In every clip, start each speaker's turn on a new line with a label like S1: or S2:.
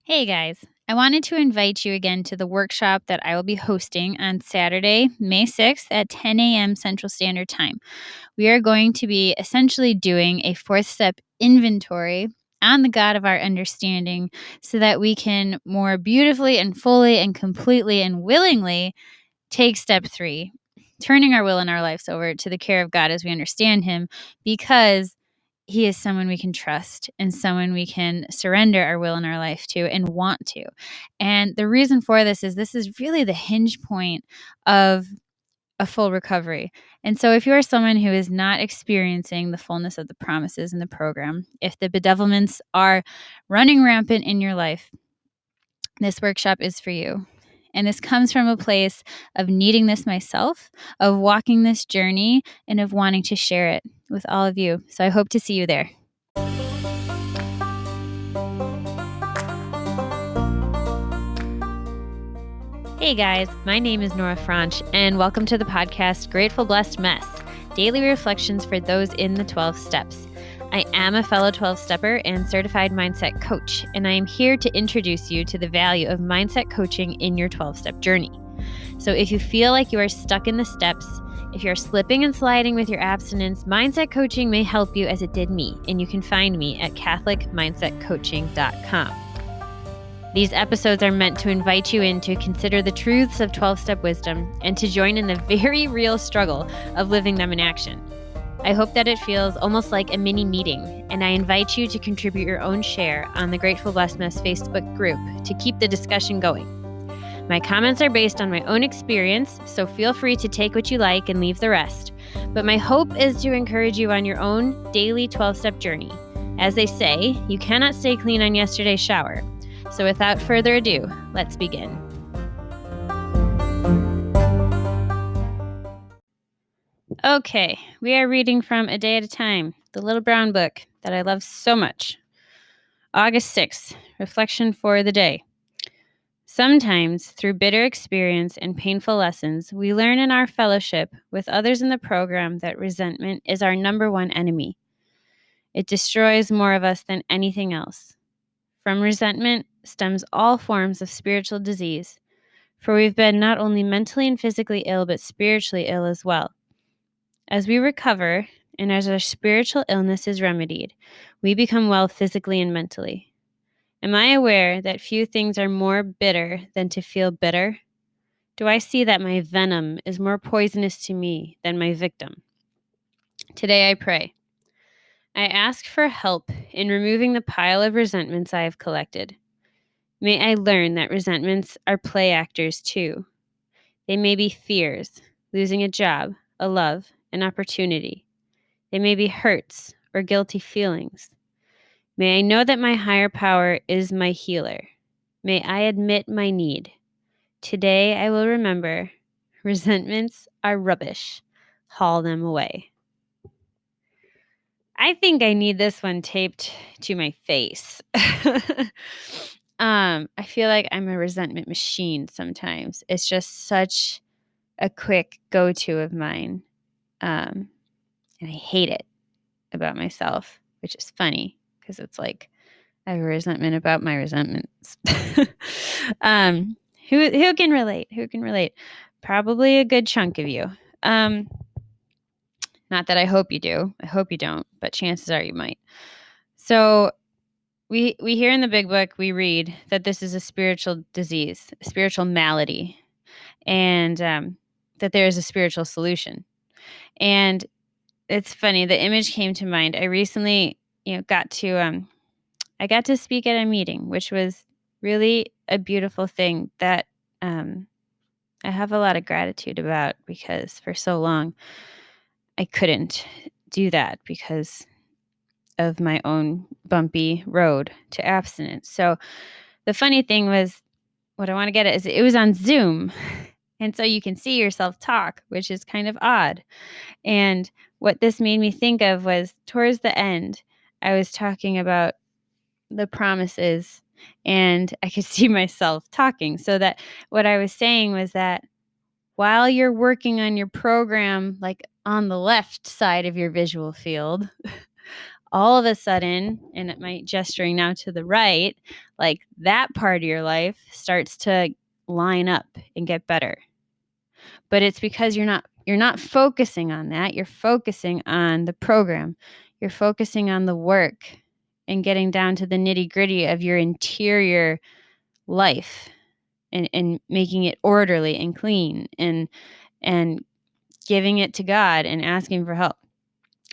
S1: Hey guys, I wanted to invite you again to the workshop that I will be hosting on Saturday, May 6th at 10 a.m. Central Standard Time. We are going to be essentially doing a fourth step inventory on the God of our understanding so that we can more beautifully and fully and completely and willingly take step 3, turning our will and our lives over to the care of God as we understand Him, because He is someone we can trust and someone we can surrender our will and our life to and want to. And the reason for this is really the hinge point of a full recovery. And so if you are someone who is not experiencing the fullness of the promises in the program, if the bedevilments are running rampant in your life, this workshop is for you. And this comes from a place of needing this myself, of walking this journey, and of wanting to share it with all of you. So I hope to see you there. Hey guys, my name is Nora Franch, and welcome to the podcast Grateful Blessed Mess, daily reflections for those in the 12 steps. I am a fellow 12-stepper and certified mindset coach, and I am here to introduce you to the value of mindset coaching in your 12-step journey. So if you feel like you are stuck in the steps, if you're slipping and sliding with your abstinence, mindset coaching may help you as it did me, and you can find me at CatholicMindsetCoaching.com. These episodes are meant to invite you in to consider the truths of 12-step wisdom and to join in the very real struggle of living them in action. I hope that it feels almost like a mini meeting, and I invite you to contribute your own share on the Grateful Blessed Mess Facebook group to keep the discussion going. My comments are based on my own experience, so feel free to take what you like and leave the rest. But my hope is to encourage you on your own daily 12-step journey. As they say, you cannot stay clean on yesterday's shower. So without further ado, let's begin. Okay, we are reading from A Day at a Time, the little brown book that I love so much. August 6th, reflection for the day. Sometimes, through bitter experience and painful lessons, we learn in our fellowship with others in the program that resentment is our number one enemy. It destroys more of us than anything else. From resentment stems all forms of spiritual disease, for we've been not only mentally and physically ill, but spiritually ill as well. As we recover, and as our spiritual illness is remedied, we become well physically and mentally. Am I aware that few things are more bitter than to feel bitter? Do I see that my venom is more poisonous to me than my victim? Today I pray. I ask for help in removing the pile of resentments I have collected. May I learn that resentments are play actors too. They may be fears, losing a job, a love, an opportunity. They may be hurts or guilty feelings. May I know that my higher power is my healer. May I admit my need. Today I will remember, resentments are rubbish. Haul them away. I think I need this one taped to my face. I feel like I'm a resentment machine sometimes. It's just such a quick go-to of mine. And I hate it about myself, which is funny because it's like I have a resentment about my resentments. Who can relate? Who can relate? Probably a good chunk of you. Not that I hope you do. I hope you don't, but chances are you might. So we hear in the big book, we read that this is a spiritual disease, a spiritual malady, and that there is a spiritual solution. And it's funny, the image came to mind. I recently, got to speak at a meeting, which was really a beautiful thing that I have a lot of gratitude about, because for so long I couldn't do that because of my own bumpy road to abstinence. So the funny thing was, what I want to get at is it was on Zoom. And so you can see yourself talk, which is kind of odd. And what this made me think of was, towards the end, I was talking about the promises, and I could see myself talking. So that what I was saying was that while you're working on your program, like on the left side of your visual field, all of a sudden, and my gesturing now to the right, like that part of your life starts to line up and get better. But it's because you're not focusing on that. You're focusing on the program. You're focusing on the work and getting down to the nitty-gritty of your interior life and making it orderly and clean and giving it to God and asking for help.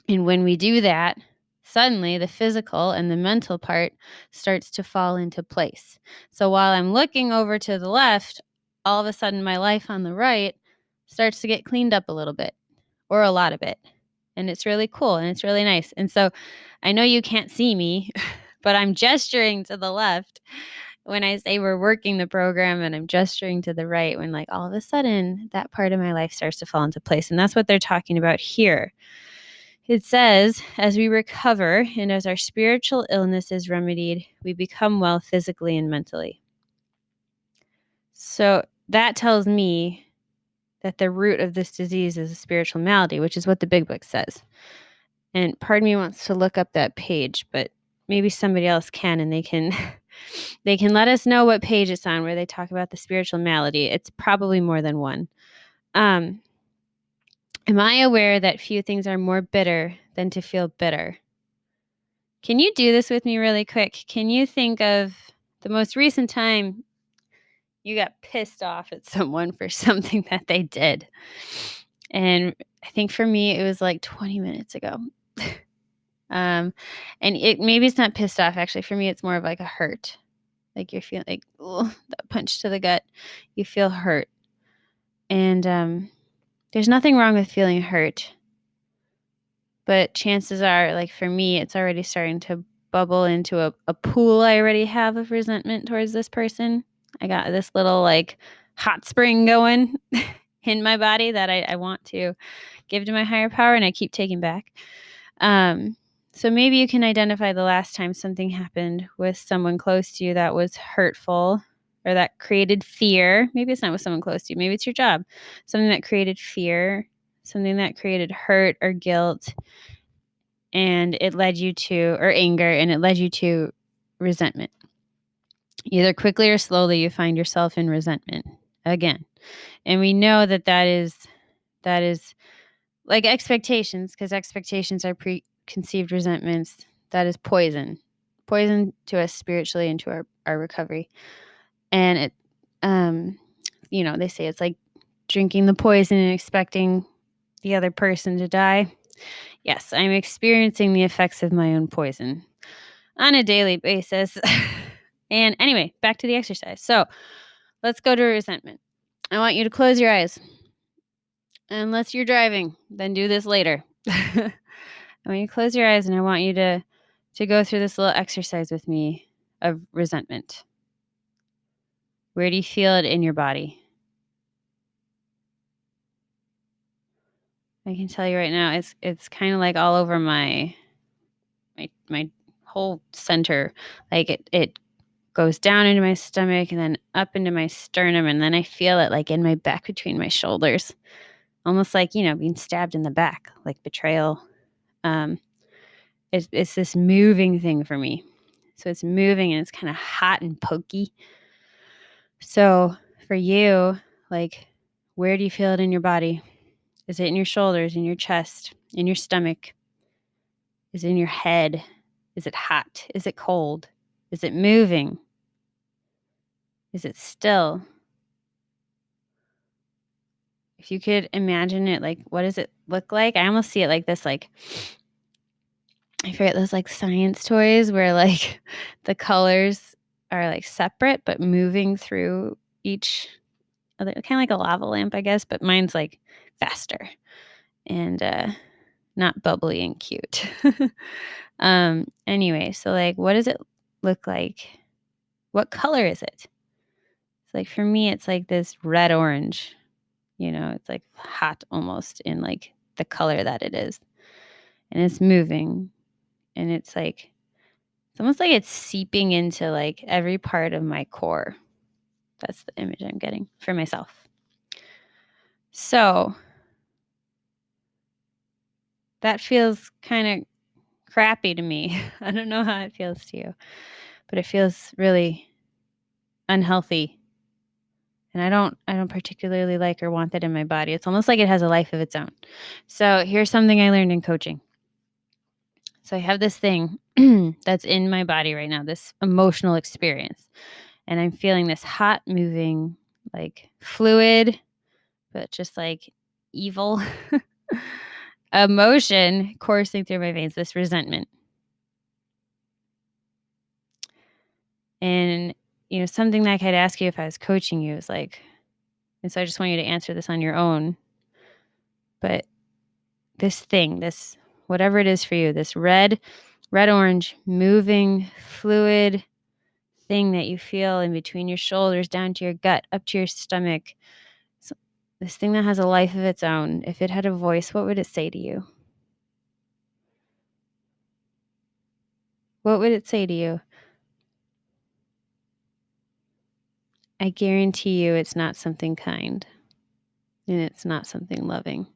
S1: And when we do that, suddenly the physical and the mental part starts to fall into place. So while I'm looking over to the left, all of a sudden my life on the right starts to get cleaned up a little bit or a lot of it. And it's really cool and it's really nice. And so I know you can't see me, but I'm gesturing to the left when I say we're working the program, and I'm gesturing to the right when, like, all of a sudden that part of my life starts to fall into place. And that's what they're talking about here. It says, as we recover and as our spiritual illness is remedied, we become well physically and mentally. So that tells me that the root of this disease is a spiritual malady, which is what the big book says. And part of me wants to look up that page, but maybe somebody else can, and they can they can let us know what page it's on where they talk about the spiritual malady. It's probably more than one. Am I aware that few things are more bitter than to feel bitter? Can you do this with me really quick? Can you think of the most recent time you got pissed off at someone for something that they did? And I think for me, it was like 20 minutes ago. And maybe it's not pissed off. Actually, for me, it's more of like a hurt. Like you're feeling like, oh, that punch to the gut. You feel hurt. And there's nothing wrong with feeling hurt. But chances are, like for me, it's already starting to bubble into a pool I already have of resentment towards this person. I got this little like hot spring going in my body that I want to give to my higher power, and I keep taking back. So maybe you can identify the last time something happened with someone close to you that was hurtful or that created fear. Maybe it's not with someone close to you. Maybe it's your job. Something that created fear, something that created hurt or guilt, and it led you to, or anger, and it led you to resentment. Either quickly or slowly, you find yourself in resentment again. And we know that is like expectations, because expectations are preconceived resentments. That is poison to us spiritually and to our recovery. And it, they say it's like drinking the poison and expecting the other person to die. Yes, I'm experiencing the effects of my own poison on a daily basis. And anyway, back to the exercise. So let's go to resentment. I want you to close your eyes. Unless you're driving, then do this later. I want you to close your eyes, and I want you to go through this little exercise with me of resentment. Where do you feel it in your body? I can tell you right now, it's kind of like all over my whole center. Like it goes down into my stomach and then up into my sternum, and then I feel it like in my back between my shoulders, almost like being stabbed in the back, like betrayal. It's this moving thing for me. So it's moving and it's kind of hot and pokey. So for you, like, where do you feel it in your body? Is it in your shoulders, in your chest, in your stomach? Is it in your head? Is it hot? Is it cold? Is it moving? Is it still? If you could imagine it, like, what does it look like? I almost see it like this, like, I forget those like science toys where like the colors are like separate but moving through each other, kind of like a lava lamp, I guess, but mine's like faster and not bubbly and cute. Anyway, so like, what does it look like? What color is it? It's like, for me, it's like this red orange, it's like hot almost in like the color that it is, and it's moving, and it's almost like it's seeping into like every part of my core. That's the image I'm getting for myself. So that feels kind of crappy to me. I don't know how it feels to you, but it feels really unhealthy. And I don't particularly like or want that in my body. It's almost like it has a life of its own. So here's something I learned in coaching. So I have this thing that's in my body right now, this emotional experience. And I'm feeling this hot moving, like fluid, but just like evil emotion coursing through my veins, this resentment. And, something that I could ask you if I was coaching you is like, and so I just want you to answer this on your own. But this thing, this, whatever it is for you, this red, orange, moving, fluid thing that you feel in between your shoulders, down to your gut, up to your stomach, so this thing that has a life of its own, if it had a voice, what would it say to you? What would it say to you? I guarantee you it's not something kind, and it's not something loving,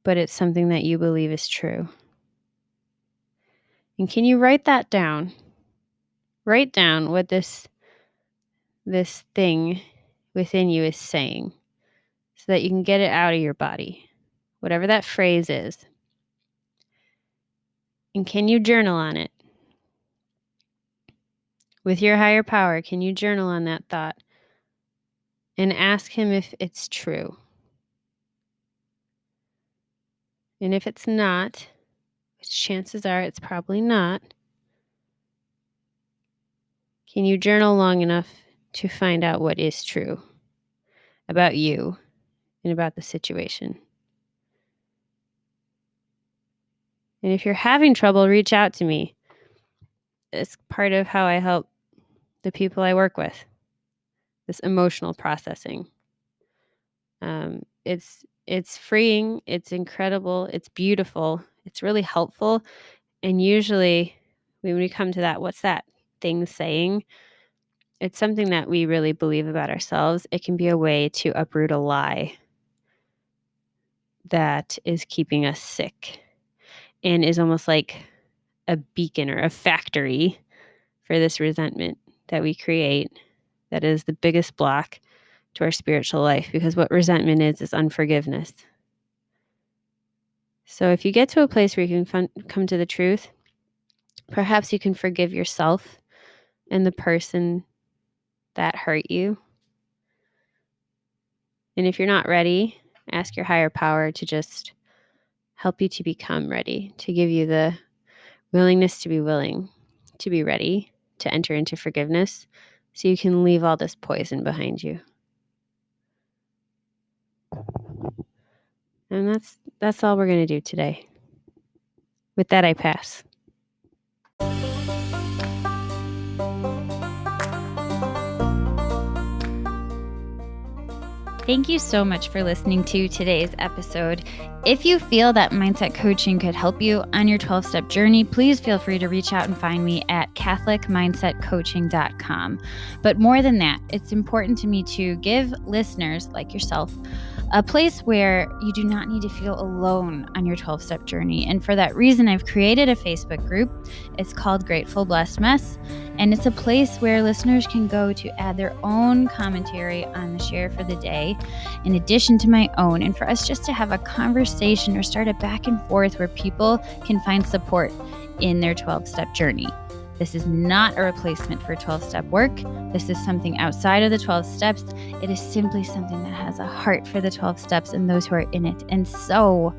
S1: but it's something that you believe is true. And can you write that down? Write down what this thing within you is saying so that you can get it out of your body, whatever that phrase is. And can you journal on it? With your higher power, can you journal on that thought and ask him if it's true? And if it's not, which chances are it's probably not, can you journal long enough to find out what is true about you and about the situation? And if you're having trouble, reach out to me. It's part of how I help the people I work with, this emotional processing. It's freeing, it's incredible, it's beautiful, it's really helpful. And usually when we come to that, what's that thing saying? It's something that we really believe about ourselves. It can be a way to uproot a lie that is keeping us sick and is almost like a beacon or a factory for this resentment that we create that is the biggest block to our spiritual life, because what resentment is unforgiveness. So if you get to a place where you can come to the truth, perhaps you can forgive yourself and the person that hurt you. And if you're not ready, ask your higher power to just help you to become ready, to give you the willingness to be willing, to be ready to enter into forgiveness so you can leave all this poison behind you. And that's all we're going to do today. With that, I pass. Thank you so much for listening to today's episode. If you feel that mindset coaching could help you on your 12-step journey, please feel free to reach out and find me at catholicmindsetcoaching.com. But more than that, it's important to me to give listeners like yourself a place where you do not need to feel alone on your 12-step journey. And for that reason, I've created a Facebook group. It's called Grateful Blessed Mess. And it's a place where listeners can go to add their own commentary on the share for the day, in addition to my own, and for us just to have a conversation or start a back and forth where people can find support in their 12-step journey. This is not a replacement for 12-step work. This is something outside of the 12 steps. It is simply something that has a heart for the 12 steps and those who are in it. And so,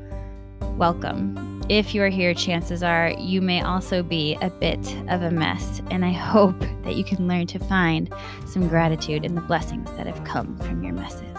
S1: welcome. If you are here, chances are you may also be a bit of a mess. And I hope that you can learn to find some gratitude in the blessings that have come from your messes.